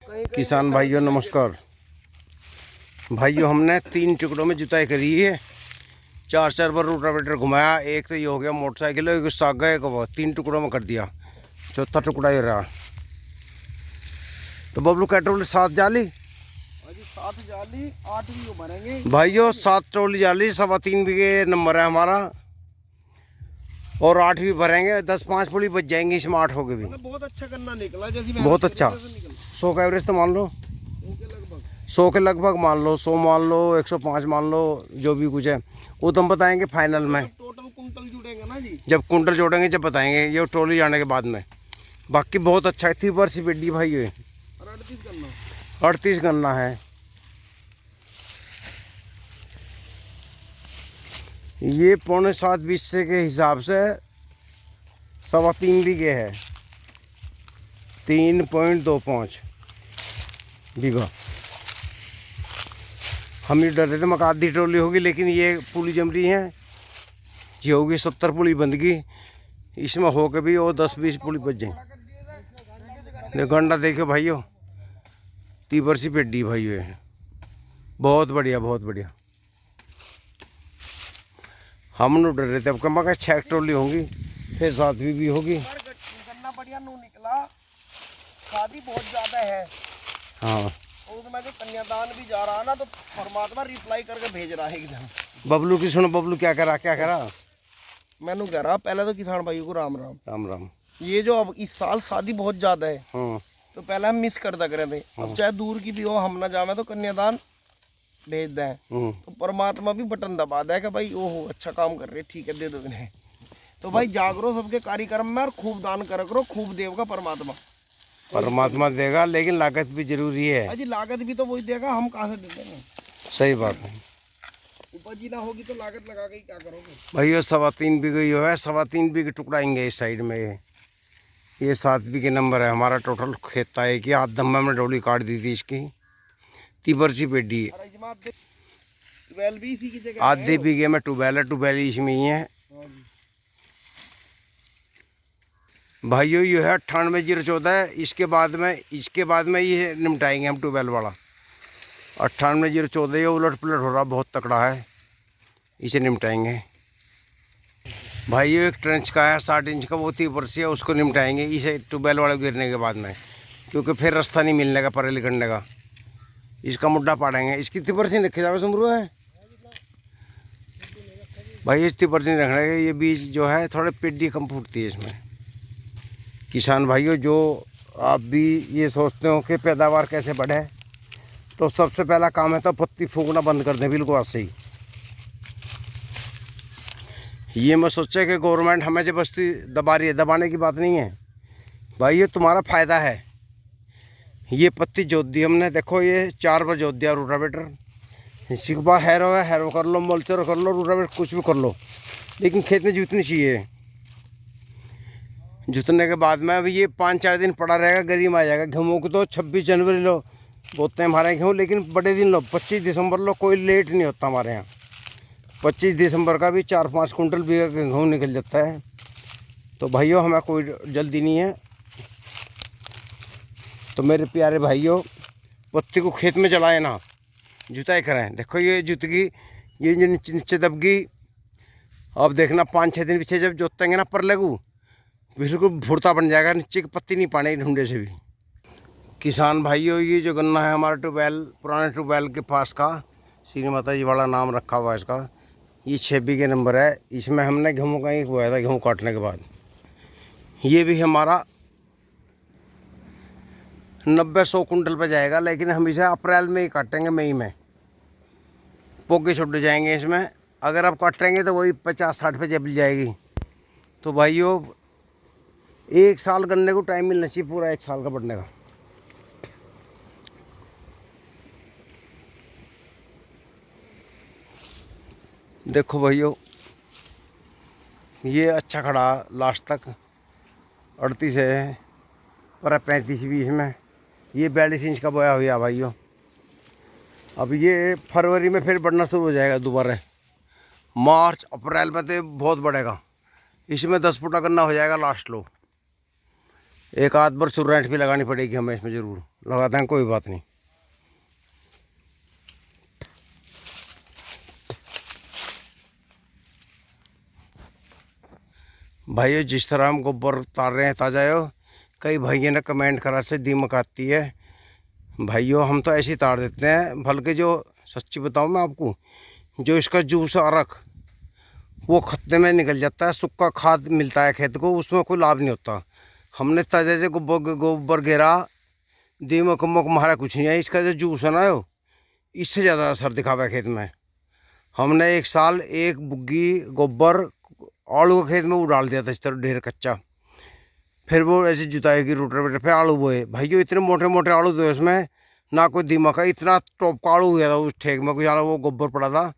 किसान भाइयों नमस्कार। भाइयों हमने 3 टुकड़ों में जुताई करी है। 4 बार रोटावेटर घुमाया। एक तो ये हो गया मोटरसाइकिल, एक सागा, एक वो 3 टुकड़ों में कर दिया। चौथा टुकड़ा ये रहा। तो बबलू क्या ट्रॉली 7 जाली 7 जाली 8 भी भरेंगे भाइयों। 7 ट्रॉली जाली 3.25 बीघे नंबर है हमारा, और 8 भी भरेंगे। 10-5 पुली बच जाएंगे इसमें, 8 हो गए भी। बहुत अच्छा गन्ना निकला, जैसे बहुत अच्छा। 100 का एवरेज तो मान लो, 100 के लगभग मान लो, 100 मान लो, 105 मान लो, जो भी कुछ है वो तो हम बताएंगे फाइनल में। टोटल कुंटल जुड़ेगा ना जी, जब कुंटल जोड़ेंगे जब बताएंगे, ये ट्रॉली जाने के बाद में। बाकी बहुत अच्छा है। 30 वर्ष बेडी भाई ये 38 गन्ना है। ये 6.25 बीघे के हिसाब से 3.25 बीघे है। 3.25 बीघा। हम ये डर रहे थे मका आधी ट्रॉली होगी, लेकिन ये पुली जम रही है। ये होगी 70 पुली बंदगी इसमें हो के भी, और 10-20 पुली बच जाए। गंडा देखो भाइयों, 30 वर्षी पेडी भाइयों है। बहुत बढ़िया, बहुत बढ़िया। हम लोग डर रहे थे, अब कम 6 ट्रॉली होंगी, फिर 7वीं भी होगी। गन्ना बढ़िया नू निकला, शादी बहुत ज्यादा है। हाँ, और मैं जो कन्यादान भी जा रहा ना, तो परमात्मा रिप्लाई करके भेज रहा है एकदम। बबलू की सुनो, बबलू क्या करा, क्या करा। मैंने कह रहा पहले तो किसान भाइयों को राम राम। राम राम। ये जो अब इस साल शादी बहुत ज्यादा है, हाँ, तो पहले हम मिस करता करे थे। अब चाहे दूर की भी हो, हम ना जावे तो कन्यादान भेज दें। तो परमात्मा भी बटन दबा दे कि भाई ओहो अच्छा काम कर रहे, ठीक है दे दो इन्हें। तो भाई जागरो सबके कार्यक्रम में, और खूब दान करो, खूब देगा परमात्मा। परमात्मा देगा, लेकिन लागत भी जरूरी है। अजी लागत भी तो वही देगा, हम कहाँ से दे देंगे। सही बात है। उपज ही ना होगी तो लागत लगा के ही क्या करोगे भैया। 3.25 बीघे जो है, 3.25 बीघे टुकड़ाएंगे इस साइड में। ये 7 बीघे नंबर है हमारा। टोटल खेत है कि आध धम्मा में डोली काट दी थी इसकी। 30 वर्षी पेडी है। आधे बीघे में ट्यूबवेल है, ट्यूबवेल इसमें ही है भाइयों। ये है 98-014। इसके बाद में ये निपटाएंगे हम ट्यूबवेल वाला। 98-014 ये उलट पुलट हो रहा, बहुत तकड़ा है, इसे निपटाएंगे भाइयों। एक ट्रेंच का है 60 इंच का, वो 30 वर्षीय है, उसको निपटाएंगे इसे ट्यूबवेल वाले गिरने के बाद में, क्योंकि फिर रास्ता नहीं मिलने का परेली करने का। इसका मुड्ढा पाड़ेंगे। इसकी 30 वर्षी रखे जावे सुमरू है भाई, इस 30 वर्षी रखने के। ये बीज जो है थोड़े पेडी कम फूटती है इसमें। किसान भाइयों, जो आप भी ये सोचते हो कि पैदावार कैसे बढ़े, तो सबसे पहला काम है तो पत्ती फूंकना बंद कर दें बिल्कुल आज से ही। ये मैं सोचा कि गवर्नमेंट हमें जबरदस्ती दबा रही है, दबाने की बात नहीं है भाई, ये तुम्हारा फ़ायदा है। ये पत्ती जोत दी हमने, देखो ये 4 बार जोत दिया रोटावेटर। सिकबा हैरो है, हैरो कर लो, मल्चर कर लो, रोटावेटर कुछ भी कर लो, लेकिन खेत में जुतनी चाहिए। जुतने के बाद में अभी ये 5-4 दिन पड़ा रहेगा, गरीम आ जाएगा। गेहूँ को तो 26 जनवरी लो बोते हैं हमारे गेहूँ, लेकिन बड़े दिन लो 25 दिसंबर लो, कोई लेट नहीं होता हमारे यहाँ। 25 दिसंबर का भी 4-5 कुंटल बीघा गेहूँ निकल जाता है। तो भाइयों हमें कोई जल्दी नहीं है। तो मेरे प्यारे भाइयों, पत्ती को खेत में जलाए ना, जुताई करें। देखो ये जुतगी, ये जो नीचे दबगी, अब देखना 5-6 दिन पीछे जब जोतेंगे ना पर लगू, बिल्कुल भुरता बन जाएगा, नीचे की पत्ती नहीं पाने ढूंढे से भी। किसान भाइयों, ये जो गन्ना है हमारा ट्यूबवेल, पुराने ट्यूबवेल के पास का, श्री माता जी वाला नाम रखा हुआ है इसका। ये 6 बीघे नंबर है। इसमें हमने गेहूँ का ही बोया था, गेहूँ काटने के बाद। ये भी हमारा 90-100 कुंटल पे जाएगा, लेकिन हम इसे अप्रैल में ही काटेंगे, मई में पोगे छुट जाएंगे इसमें। अगर आप काटेंगे तो वही 50-60 पे जब जाएगी। तो भाइयों 1 साल गन्ने को टाइम मिलना चाहिए, पूरा 1 साल का बढ़ने का। देखो भाइयों, ये अच्छा खड़ा लास्ट तक 38 है, पर 35 भी इसमें। ये 42 इंच का बोया हुआ भाइयों। अब ये फरवरी में फिर बढ़ना शुरू हो जाएगा दोबारा। मार्च अप्रैल में तो बहुत बढ़ेगा। इसमें 10 फुटा गन्ना हो जाएगा लास्ट लो। एक आध बार सुरेंट भी लगानी पड़ेगी हमें इसमें, ज़रूर लगाते हैं, कोई बात नहीं। भाइयों जिस तरह हम गोबर उतार रहे हैं ताज़ा हो, कई भाइयों ने कमेंट करा से दीमक आती है। भाइयों हम तो ऐसे ही तार देते हैं, बल्कि जो सच्ची बताऊं मैं आपको, जो इसका जूस अरक वो खत्ते में निकल जाता है, सूखा खाद मिलता है खेत को, उसमें कोई लाभ नहीं होता। हमने ताज़े से गोबर गिरा, दीमक उमक मारा कुछ नहीं है। इसका जो जूस है ना, इससे ज़्यादा असर दिखावा है खेत में। हमने एक साल एक बुग्गी गोबर आलू के खेत में वो डाल दिया था इस तरह ढेर कच्चा, फिर वो ऐसी जुताई की रोटर फिर आलू बोए। भाइयों इतने मोटे मोटे आलू थे उसमें, ना कोई दीमक है, इतना टॉप का आलू हुआ था उस ठेक में, कुछ वो गोबर पड़ा था,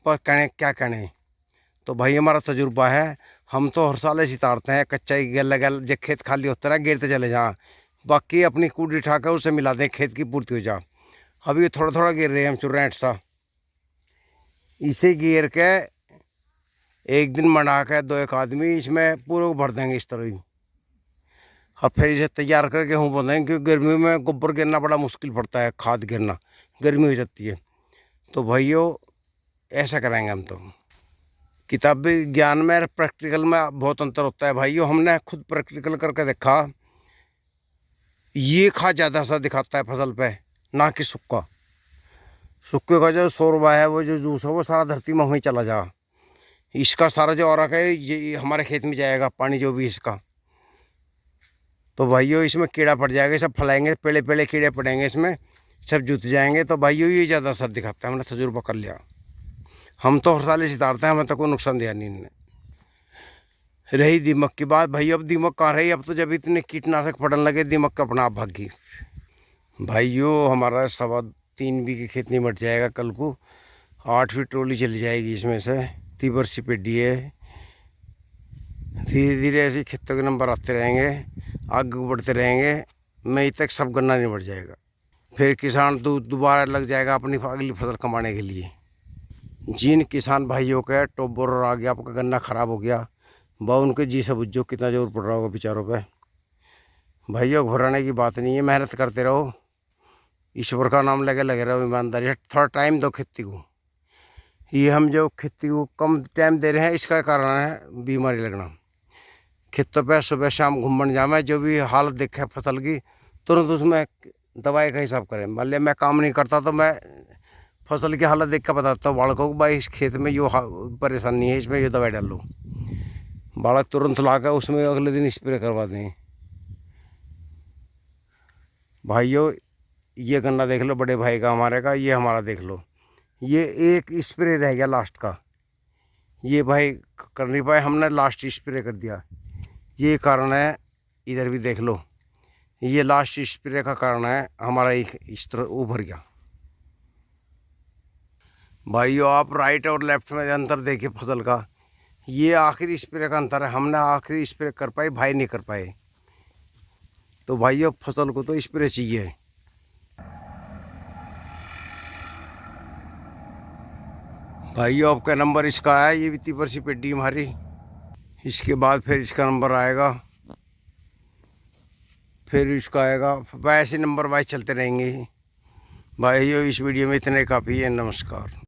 पर कहने क्या कहने। तो भाई हमारा तजुर्बा है, हम तो हर साल ऐसे तारते हैं, कच्चा ही गल गल जब खेत खाली होता है गिरते चले जा, बाकी अपनी कूड़ी उठा कर उससे मिला दें, खेत की पूर्ति हो जा। अभी थोड़ा थोड़ा गिर रहे हैं हम चुर्रेंट सा, इसे गिर के एक दिन मंडा के दो एक आदमी इसमें पूरे भर देंगे इस तरह ही, और फिर इसे तैयार करके गेहूँ बो देंगे, क्योंकि गर्मी में गोबर गिरना बड़ा मुश्किल पड़ता है, खाद गिरना गर्मी हो जाती है। तो भाइयों ऐसा करेंगे हम तो। किताबी ज्ञान में और प्रैक्टिकल में बहुत अंतर होता है भाइयों, हमने खुद प्रैक्टिकल करके देखा, ये खाद ज़्यादा असर दिखाता है फसल पे, ना कि सूखा। सूखे का जो शोरबा है, वो जो जूस है, वो सारा धरती में वहीं चला जा, इसका सारा जो औरक है ये हमारे खेत में जाएगा, पानी जो भी इसका। तो भाइयों इसमें कीड़ा पड़ जाएगा, सब फैलाएंगे, पेड़े पेड़े कीड़े पड़ेंगे इसमें, सब जुत जाएंगे। तो भाइयों ये ज़्यादा असर दिखाता है, हमने तजुर्बा कर लिया। हम तो हर साल इसे तारते हैं, हमें तो कोई नुकसान दिया नहीं इनने। रही दीमक की बात, भाई अब दीमक कहाँ रही, अब तो जब इतने कीटनाशक पड़ने लगे, दीमक का अपना आप भाग गई। भाइयों हमारा 3.25 बीघे खेत नहीं मट जाएगा कल को, 8वीं ट्रॉली चली जाएगी इसमें से, 30 पेडी है। धीरे धीरे ऐसे खेतों के नंबर आते रहेंगे, आगे बढ़ते रहेंगे, मई तक सब गन्ना नहीं बढ़ जाएगा। फिर किसान दोबारा लग जाएगा अपनी अगली फसल कमाने के लिए। जिन किसान भाइयों का टॉप बोरर आ गया, आपका गन्ना ख़राब हो गया, वह उनके जी से बुझो कितना जोर पड़ रहा होगा बेचारों पे। भाइयों घबराने की बात नहीं है, मेहनत करते रहो, ईश्वर का नाम लगे रहो, ईमानदारी, थोड़ा टाइम दो खेती को। ये हम जो खेती को कम टाइम दे रहे हैं, इसका कारण है बीमारी लगना। खेतों पे सुबह शाम घूमने जाए, जो भी हालत देखे फसल की, तुरंत उसमें दवाई का हिसाब करें। मान लिया मैं काम नहीं करता तो मैं फसल की हालत देख कर बताता हूँ बालकों को, भाई इस खेत में यो परेशानी है, इसमें ये दवाई डाल लो। बालक तुरंत ला कर उसमें अगले दिन स्प्रे करवा दें। भाइयों ये गन्ना देख लो बड़े भाई का हमारे का, ये हमारा देख लो, ये एक स्प्रे रह गया लास्ट का, ये भाई कर नहीं पाए, हमने लास्ट स्प्रे कर दिया, ये कारण है। इधर भी देख लो, ये लास्ट स्प्रे का कारण है हमारा एक इस तरह उभर गया। भाइयों आप राइट और लेफ्ट में अंतर देखिए फसल का, ये आखिरी स्प्रे का अंतर है, हमने आखिरी स्प्रे कर पाए, भाई नहीं कर पाए। तो भाइयों फसल को तो स्प्रे चाहिए। भाइयों आपका नंबर इसका है, ये भी 30 पेडी हमारी, इसके बाद फिर इसका नंबर आएगा, फिर इसका आएगा, वैसे नंबर वाइज चलते रहेंगे। भाइयों इस वीडियो में इतने काफ़ी है, नमस्कार।